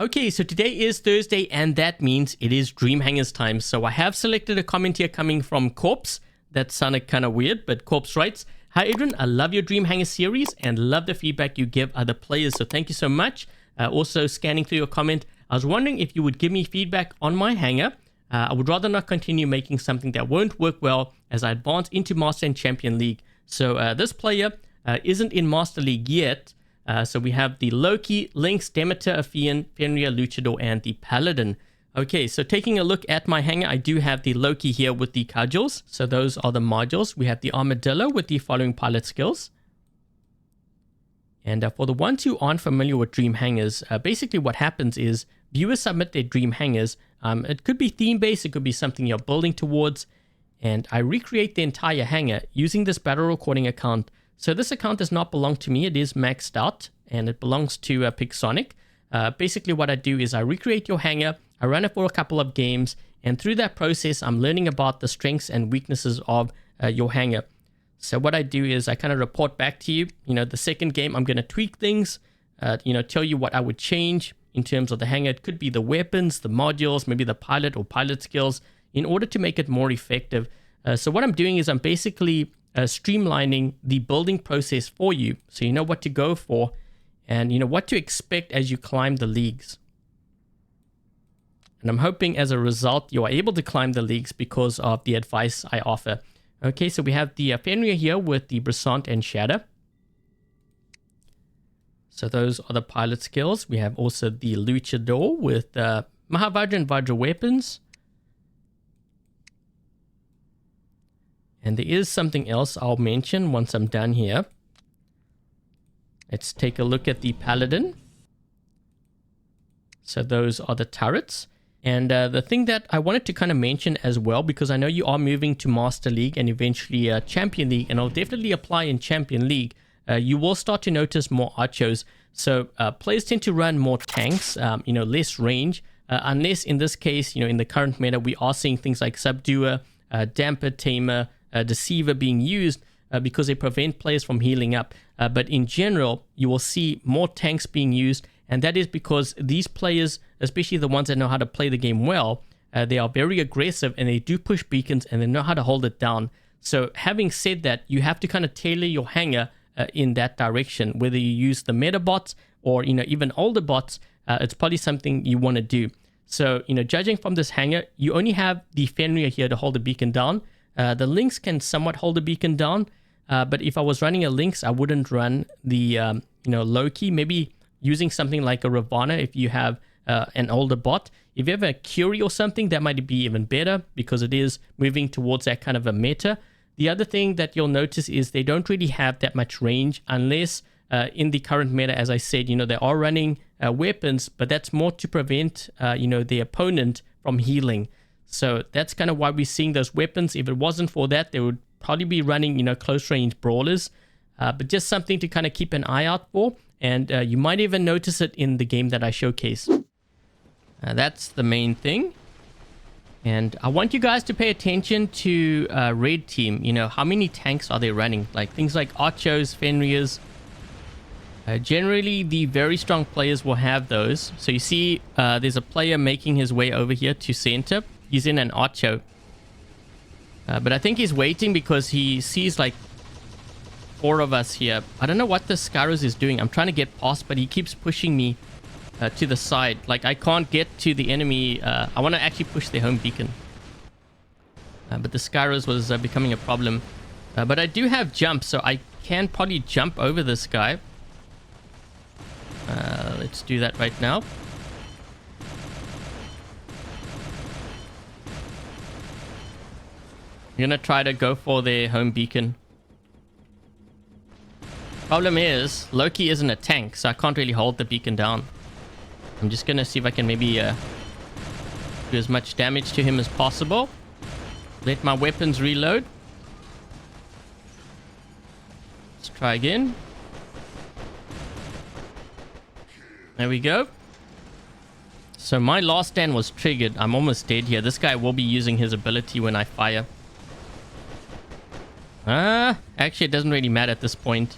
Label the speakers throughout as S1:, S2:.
S1: Okay, so today is Thursday, and that means it is Dream Hangars time. So I have selected a comment here coming from Corpse. That sounded kind of weird, but Corpse writes, "Hi Adrian, I love your Dream Hanger series and love the feedback you give other players. So thank you so much." Also scanning through your comment, I was wondering if you would give me feedback on my hanger. I would rather not continue making something that won't work well as I advance into Master and Champion League. So this player isn't in Master League yet. So we have the Loki, Lynx, Demeter, Ophion, Fenrir, Luchador, and the Paladin. Okay, so taking a look at my hanger, I do have the Loki here with the Cudgels. So those are the modules. We have the Armadillo with the following pilot skills. And for the ones who aren't familiar with Dream Hangars, basically what happens is viewers submit their Dream Hangars. It could be theme-based, it could be something you're building towards. And I recreate the entire hanger using this battle recording account. So this account does not belong to me. It is maxed out and it belongs to Pixonic. Basically what I do is I recreate your hanger, I run it for a couple of games, and through that process, I'm learning about the strengths and weaknesses of your hanger. So what I do is I kind of report back to you. The second game, I'm going to tweak things, tell you what I would change in terms of the hanger. It could be the weapons, the modules, maybe the pilot or pilot skills in order to make it more effective. So what I'm doing is I'm basically streamlining the building process for you, so you know what to go for and what to expect as you climb the leagues. And I'm hoping as a result you are able to climb the leagues because of the advice I offer. Okay, so we have the Fenrir here with the Brisant and Shatter. So those are the pilot skills. We have also the Luchador with Mahavajra and Vajra weapons. And there is something else I'll mention once I'm done here. Let's take a look at the Paladin. So those are the turrets. And the thing that I wanted to kind of mention as well, because I know you are moving to Master League and eventually Champion League, and it'll definitely apply in Champion League, you will start to notice more archos. So players tend to run more tanks, less range, unless in this case, in the current meta, we are seeing things like Subduer, Damper, Tamer, Deceiver being used because they prevent players from healing up. But in general, you will see more tanks being used, and that is because these players, especially the ones that know how to play the game well, they are very aggressive and they do push beacons and they know how to hold it down. So having said that, you have to kind of tailor your hanger in that direction, whether you use the meta bots or even older bots. It's probably something you want to do. So judging from this hanger, you only have the Fenrir here to hold the beacon down. The Lynx can somewhat hold the beacon down, but if I was running a Lynx, I wouldn't run the Loki. Maybe using something like a Ravana if you have an older bot. If you have a Curie or something, that might be even better because it is moving towards that kind of a meta. The other thing that you'll notice is they don't really have that much range unless in the current meta, as I said, they are running weapons, but that's more to prevent, the opponent from healing. So that's kind of why we're seeing those weapons. If it wasn't for that, they would probably be running, close range brawlers, but just something to kind of keep an eye out for. And you might even notice it in the game that I showcase. That's the main thing. And I want you guys to pay attention to Red Team. How many tanks are they running? Like things like Archos, Fenrirs. Generally, the very strong players will have those. So you see there's a player making his way over here to center. He's in an Archo. But I think he's waiting because he sees like 4 of us here. I don't know what the Scarus is doing. I'm trying to get past, but he keeps pushing me to the side. Like I can't get to the enemy. I want to actually push their home beacon. But the Scarus was becoming a problem. But I do have jump, so I can probably jump over this guy. Let's do that right now. I'm gonna try to go for their home beacon. Problem is, Loki isn't a tank, so I can't really hold the beacon down. I'm just gonna see if I can maybe do as much damage to him as possible. Let my weapons reload. Let's try again. There we go. So my last stand was triggered. I'm almost dead here. This guy will be using his ability when I fire. Actually, it doesn't really matter at this point.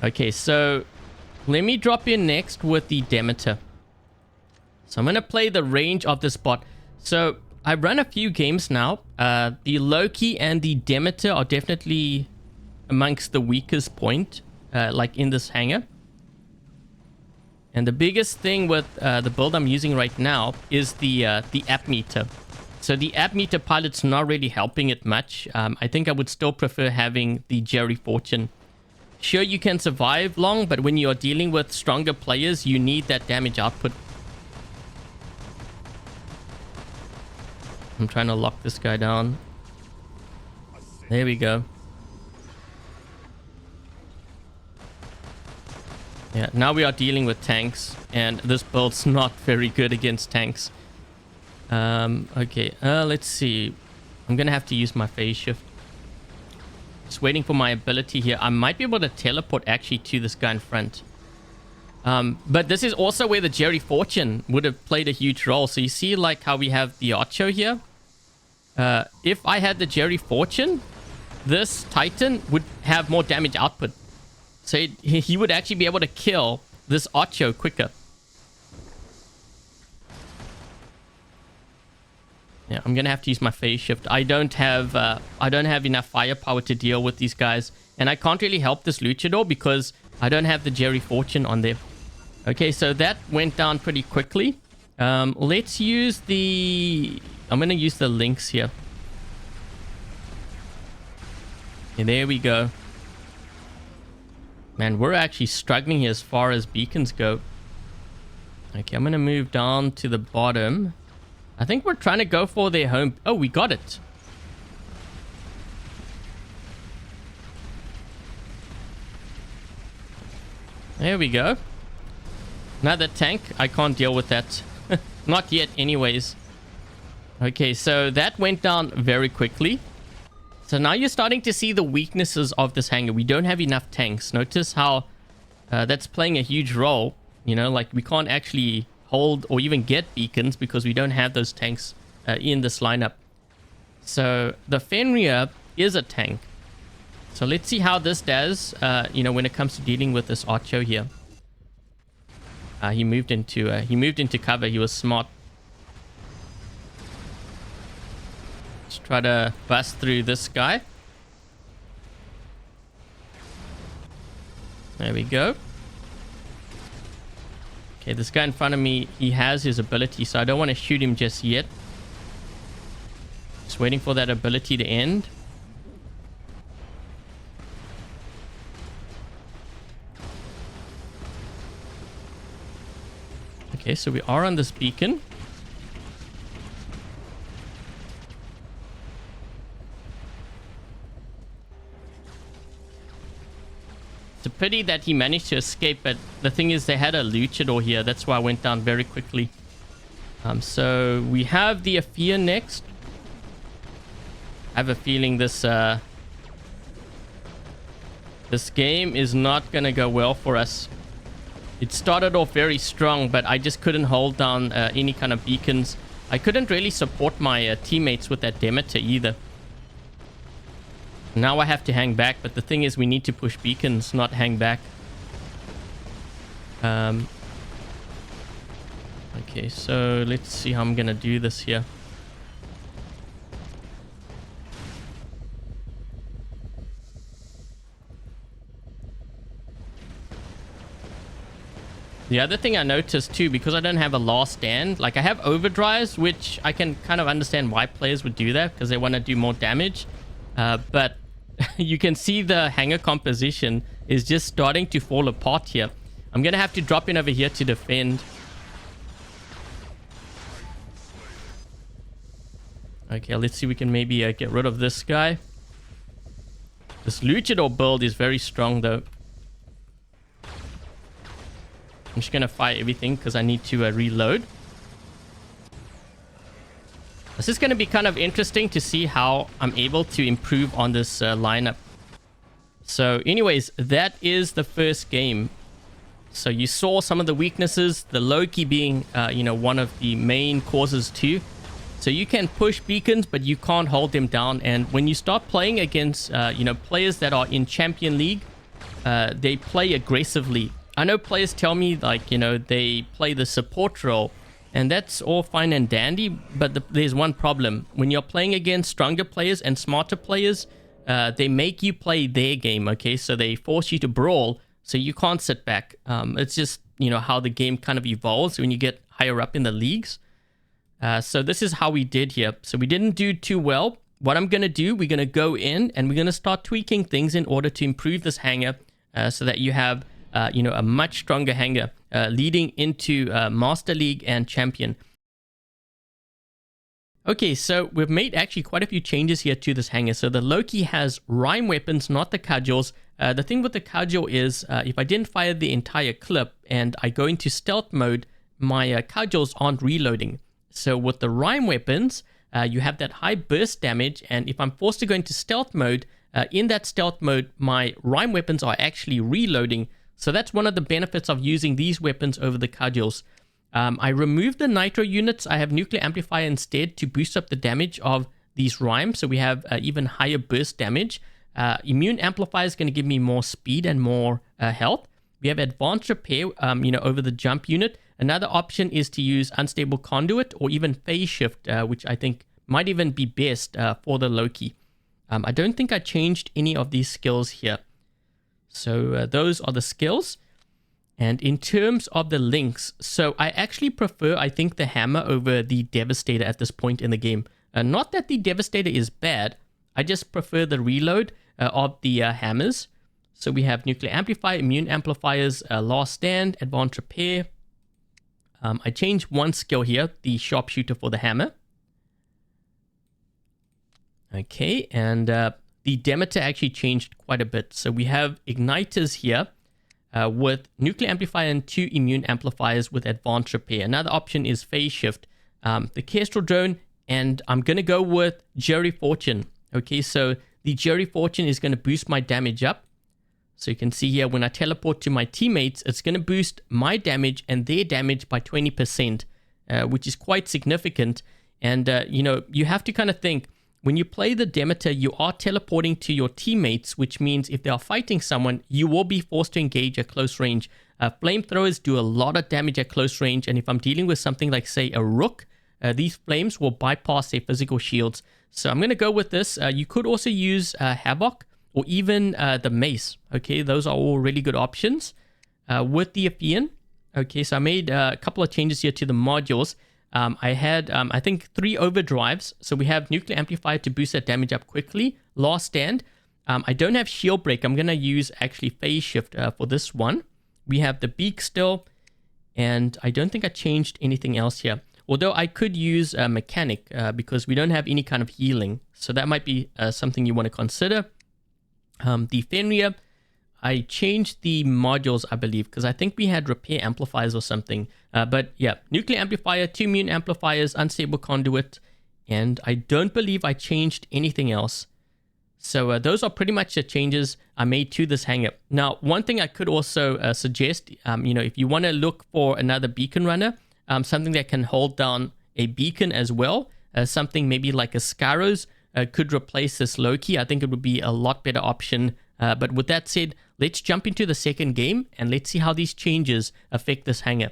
S1: Okay, so let me drop in next with the Demeter. So I'm going to play the range of this bot. So I've run a few games now. The Loki and the Demeter are definitely amongst the weakest point, like in this hangar. And the biggest thing with the build I'm using right now is the app meter. So the app meter pilot's not really helping it much. I think I would still prefer having the Jerry Fortune. Sure, you can survive long, but when you're dealing with stronger players, you need that damage output. I'm trying to lock this guy down. There we go. Yeah, now we are dealing with tanks, and this build's not very good against tanks. Okay, let's see. I'm gonna have to use my phase shift. Just waiting for my ability here. I might be able to teleport actually to this guy in front. But this is also where the Jerry Fortune would have played a huge role. So you see like how we have the Ocho here. If I had the Jerry Fortune, this Titan would have more damage output. So he would actually be able to kill this Ocho quicker. Yeah, I'm gonna have to use my phase shift. I don't have enough firepower to deal with these guys, and I can't really help this Luchador because I don't have the Jerry Fortune on there. Okay, so that went down pretty quickly. Let's use the... I'm gonna use the Lynx here. And there we go. Man, we're actually struggling here as far as beacons go. Okay, I'm gonna move down to the bottom. I think we're trying to go for their home... Oh, we got it. There we go. Another tank. I can't deal with that. Not yet anyways. Okay, so that went down very quickly. So now you're starting to see the weaknesses of this hangar. We don't have enough tanks. Notice how that's playing a huge role. You know, like we can't actually hold or even get beacons because we don't have those tanks in this lineup. So the Fenrir is a tank. So let's see how this does, you know, when it comes to dealing with this Ocho here. He moved into cover. He was smart. Let's try to bust through this guy. There we go. Okay, this guy in front of me, he has his ability, so I don't want to shoot him just yet. Just waiting for that ability to end. Okay, so we are on this beacon. It's a pity that he managed to escape, but the thing is they had a Luchador here. That's why I went down very quickly. So we have the Ophion next. I have a feeling this game is not going to go well for us. It started off very strong, but I just couldn't hold down any kind of beacons. I couldn't really support my teammates with that Demeter either. Now I have to hang back, but the thing is we need to push beacons, not hang back. Okay, so let's see how I'm gonna do this here. The other thing I noticed too, because I don't have a last stand, like I have overdrives, which I can kind of understand why players would do that because they want to do more damage. But you can see the hangar composition is just starting to fall apart here. I'm going to have to drop in over here to defend. Okay, let's see if we can maybe get rid of this guy. This Luchador build is very strong though. I'm just going to fire everything because I need to reload. This is going to be kind of interesting to see how I'm able to improve on this lineup. So anyways, that is the first game. So you saw some of the weaknesses, the Loki being, you know, one of the main causes too. So you can push beacons, but you can't hold them down. And when you start playing against, you know, players that are in Champion League, they play aggressively. I know players tell me, like, you know, they play the support role. And that's all fine and dandy, but there's one problem. When you're playing against stronger players and smarter players, they make you play their game, okay? So they force you to brawl, so you can't sit back. It's just, you know, how the game kind of evolves when you get higher up in the leagues. So this is how we did here. So we didn't do too well. What I'm going to do, we're going to go in and we're going to start tweaking things in order to improve this hangar so that you have, you know, a much stronger hangar leading into Master League and Champion. Okay, so we've made actually quite a few changes here to this hangar. So the Loki has rhyme weapons, not the Cudgels. The thing with the Cudgel is if I didn't fire the entire clip and I go into stealth mode, my Cudgels aren't reloading. So with the rhyme weapons, you have that high burst damage, and if I'm forced to go into stealth mode, in that stealth mode, my rhyme weapons are actually reloading. So that's one of the benefits of using these weapons over the Cudgels. I removed the nitro units. I have nuclear amplifier instead to boost up the damage of these rhymes, so we have even higher burst damage. Immune amplifier is going to give me more speed and more health. We have advanced repair, you know, over the jump unit. Another option is to use unstable conduit or even phase shift, which I think might even be best for the Loki. I don't think I changed any of these skills here. So those are the skills. And in terms of the Lynx, so I actually prefer, I think, the hammer over the Devastator at this point in the game. Not that the Devastator is bad, I just prefer the reload of the hammers. So we have nuclear amplifier, immune amplifiers, last stand, advanced repair. I changed one skill here, the sharpshooter for the hammer. Okay, and the Demeter actually changed quite a bit. So we have igniters here with nuclear amplifier and 2 immune amplifiers with advanced repair. Another option is phase shift. The Kestrel drone, and I'm going to go with Jerry Fortune. Okay, so the Jerry Fortune is going to boost my damage up. So you can see here, when I teleport to my teammates, it's going to boost my damage and their damage by 20%, which is quite significant. And, you know, you have to kind of think, when you play the Demeter, you are teleporting to your teammates, which means if they are fighting someone, you will be forced to engage at close range. Flamethrowers do a lot of damage at close range, and if I'm dealing with something like, say, a Rook, these flames will bypass their physical shields. So I'm going to go with this. You could also use Havoc, or even the Mace. Okay, those are all really good options. With the Ophion, okay, so I made a couple of changes here to the modules. I had, I think, 3 overdrives. So we have nuclear amplifier to boost that damage up quickly. Last stand. I don't have shield break. I'm going to use actually phase shift for this one. We have the beak still. And I don't think I changed anything else here. Although I could use mechanic because we don't have any kind of healing. So that might be something you want to consider. The Fenrir, I changed the modules, I believe, because I think we had repair amplifiers or something. But yeah, nuclear amplifier, 2 immune amplifiers, unstable conduit, and I don't believe I changed anything else. So those are pretty much the changes I made to this hangar. Now, one thing I could also suggest, you know, if you want to look for another beacon runner, something that can hold down a beacon as well, something maybe like a Scaros, could replace this Loki. I think it would be a lot better option. But with that said, let's jump into the second game and let's see how these changes affect this hangar.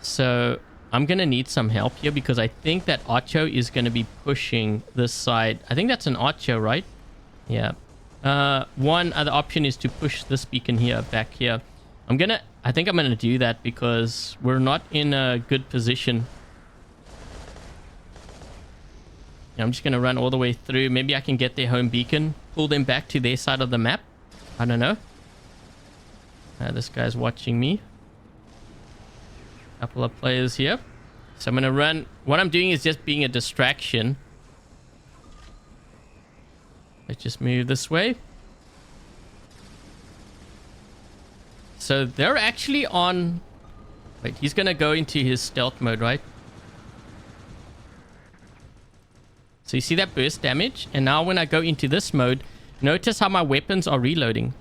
S1: So I'm going to need some help here because I think that Archo is going to be pushing this side. I think that's an Archo, right? Yeah. One other option is to push this beacon here, back here. I think I'm going to do that because we're not in a good position. I'm just going to run all the way through. Maybe I can get their home beacon, pull them back to their side of the map. I don't know. This guy's watching me. Couple of players here. So I'm going to run. What I'm doing is just being a distraction. Let's just move this way. So they're actually on... Wait, he's going to go into his stealth mode, right? So you see that burst damage? And now when I go into this mode, notice how my weapons are reloading.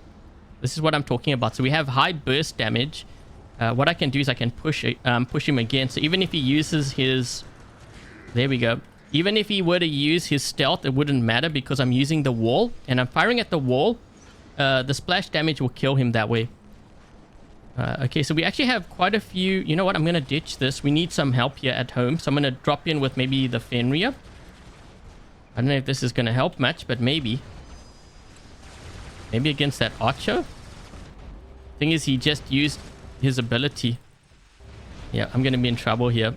S1: This is what I'm talking about. So we have high burst damage. What I can do is I can push him again. So even if he uses his... There we go. Even if he were to use his stealth, it wouldn't matter because I'm using the wall. And I'm firing at the wall. The splash damage will kill him that way. Okay, so we actually have quite a few. You know what? I'm going to ditch this. We need some help here at home. So I'm going to drop in with maybe the Fenrir. I don't know if this is going to help much, but maybe. Maybe against that Archer. Thing is, he just used his ability. Yeah, I'm going to be in trouble here.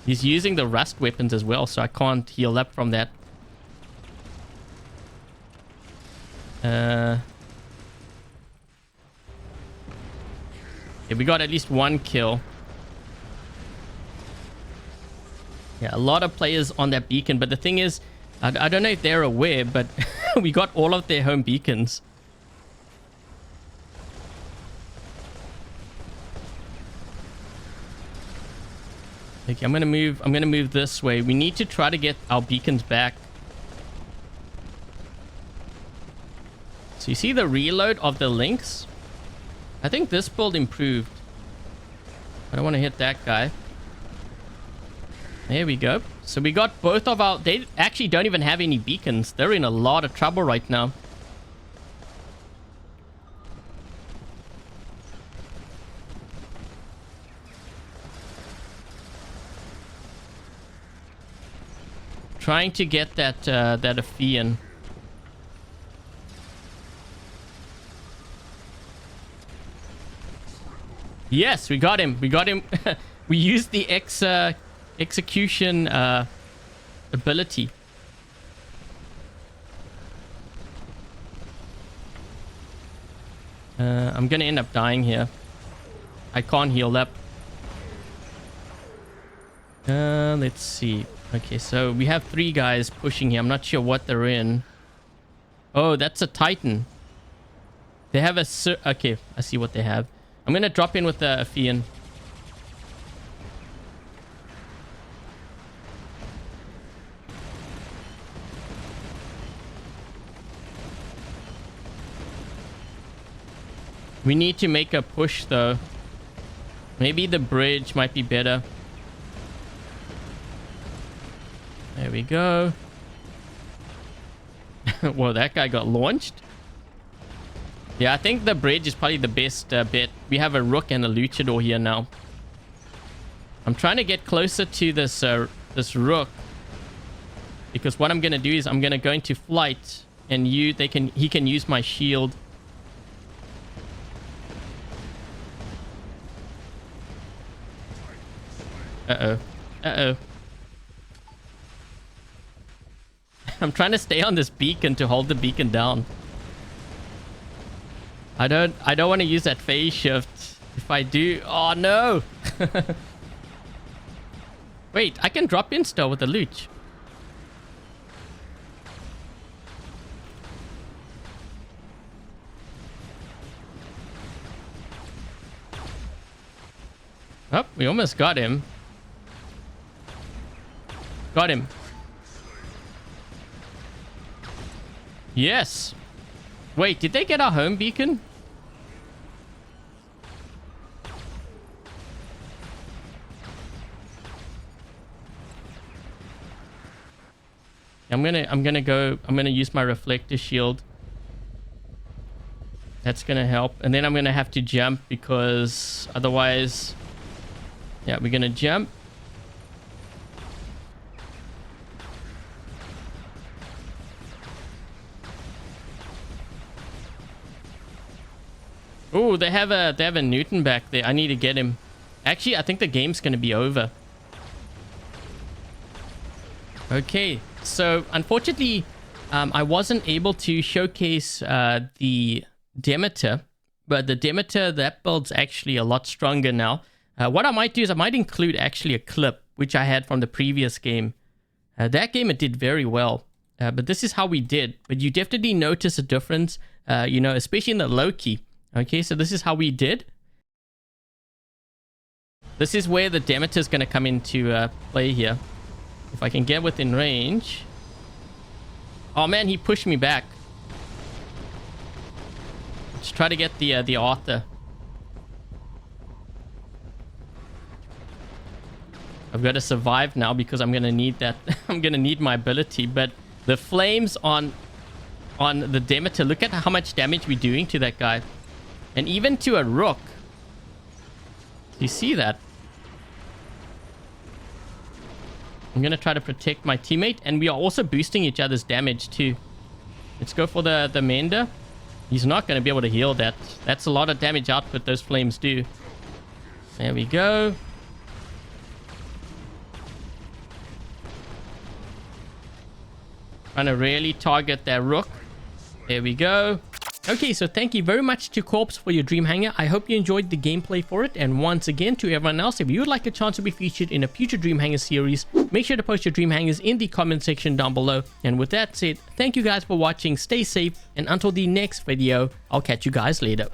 S1: He's using the rust weapons as well, so I can't heal up from that. Yeah, we got at least one kill. Yeah, a lot of players on that beacon, but the thing is, I don't know if they're aware, but we got all of their home beacons. Okay, I'm gonna move this way. We need to try to get our beacons back. So you see the reload of the Lynx? I think this build improved. I don't want to hit that guy. There we go. So we got both of our... They actually don't even have any beacons. They're in a lot of trouble right now. Trying to get that Ophion. Yes, we got him. We got him. We used the execution ability. I'm gonna end up dying here. I can't heal up. Let's see. Okay, so we have 3 guys pushing here. I'm not sure what they're in. Oh, that's a Titan. They have a... Okay, I see what they have. I'm gonna drop in with the Ophion. We need to make a push though. Maybe the bridge might be better. There we go. Well, that guy got launched. Yeah, I think the bridge is probably the best bet. We have a Rook and a Luchador here now. I'm trying to get closer to this this Rook, because what I'm gonna do is I'm gonna go into flight, and he can use my shield. Uh-oh. I'm trying to stay on this beacon to hold the beacon down. I don't want to use that phase shift. If I do... Oh, no! Wait, I can drop in still with the Luch. Oh, we almost got him. Got him. Yes. Wait, did they get our home beacon? I'm gonna use my reflector shield. That's gonna help. And then I'm gonna have to jump, because otherwise... Yeah, we're gonna jump. Oh, they have a Newton back there. I need to get him. Actually, I think the game's gonna be over. Okay, so unfortunately, I wasn't able to showcase the Demeter, but the Demeter, that build's actually a lot stronger now. What I might do is I might include actually a clip, which I had from the previous game. That game, it did very well, but this is how we did. But you definitely notice a difference, you know, especially in the Loki. Okay, so this is how we did. This is where the Demeter is going to come into play here. If I can get within range. Oh man, he pushed me back. Let's try to get the Arthur. I've got to survive now because I'm going to need that. I'm going to need my ability. But the flames on on the Demeter. Look at how much damage we're doing to that guy. And even to a Rook. You see that? I'm going to try to protect my teammate. And we are also boosting each other's damage too. Let's go for the Mender. He's not going to be able to heal that. That's a lot of damage output those flames do. There we go. Trying to really target that Rook. There we go. Okay, so thank you very much to Corpse for your Dream Hangar. I hope you enjoyed the gameplay for it. And once again, to everyone else, if you would like a chance to be featured in a future Dream Hangar series, make sure to post your Dream Hangars in the comment section down below. And with that said, thank you guys for watching, stay safe, and until the next video, I'll catch you guys later.